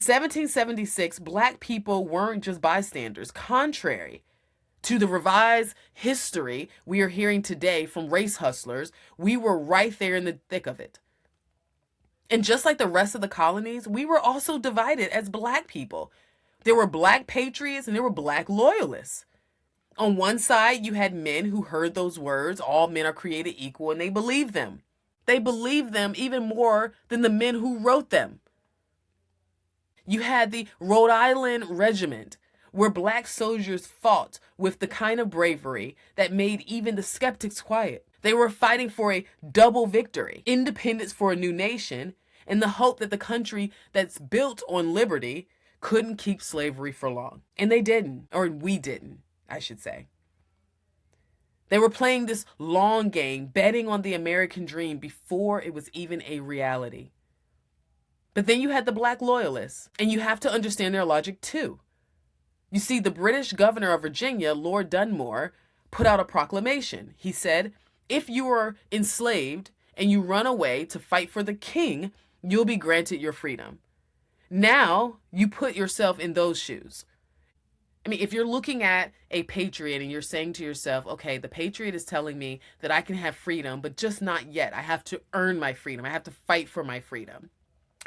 1776, black people weren't just bystanders. Contrary to the revised history we are hearing today from race hustlers, we were right there in the thick of it. And just like the rest of the colonies, we were also divided as black people. There were black patriots and there were black loyalists. On one side, you had men who heard those words, all men are created equal, and they believed them. They believed them even more than the men who wrote them. You had the Rhode Island Regiment, where black soldiers fought with the kind of bravery that made even the skeptics quiet. They were fighting for a double victory, independence for a new nation, and the hope that the country that's built on liberty couldn't keep slavery for long. And they didn't, or we didn't, I should say. They were playing this long game, betting on the American dream before it was even a reality. But then you had the black loyalists, and you have to understand their logic too. You see, the British governor of Virginia, Lord Dunmore, put out a proclamation. He said, if you are enslaved and you run away to fight for the king, you'll be granted your freedom. Now you put yourself in those shoes. I mean, if you're looking at a patriot and you're saying to yourself, okay, the patriot is telling me that I can have freedom, but just not yet. I have to earn my freedom. I have to fight for my freedom.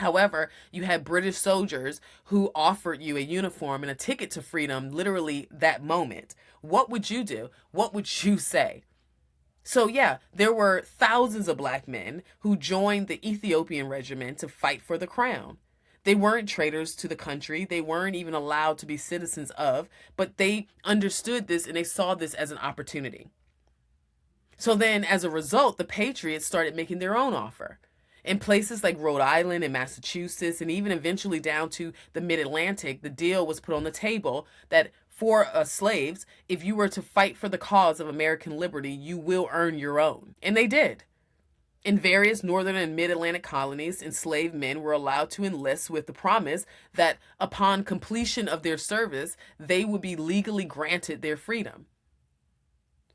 However, you had British soldiers who offered you a uniform and a ticket to freedom literally that moment. What would you do? What would you say? So yeah, there were thousands of black men who joined the Ethiopian regiment to fight for the crown. They weren't traitors to the country. They weren't even allowed to be citizens of, but they understood this and they saw this as an opportunity. So then as a result, the Patriots started making their own offer. In places like Rhode Island and Massachusetts, and even eventually down to the mid-Atlantic, the deal was put on the table that for slaves, if you were to fight for the cause of American liberty, you will earn your own. And they did. In various northern and mid-Atlantic colonies, enslaved men were allowed to enlist with the promise that upon completion of their service, they would be legally granted their freedom.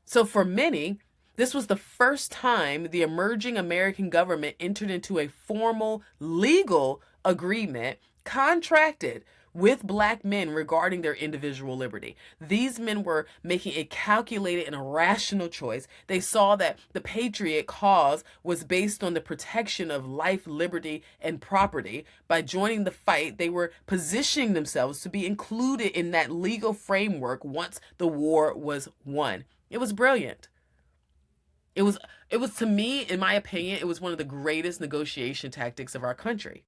So for many, this was the first time the emerging American government entered into a formal legal agreement, contracted with black men regarding their individual liberty. These men were making a calculated and a rational choice. They saw that the patriot cause was based on the protection of life, liberty, and property. By joining the fight, they were positioning themselves to be included in that legal framework once the war was won. It was brilliant. It was to me, in my opinion, it was one of the greatest negotiation tactics of our country.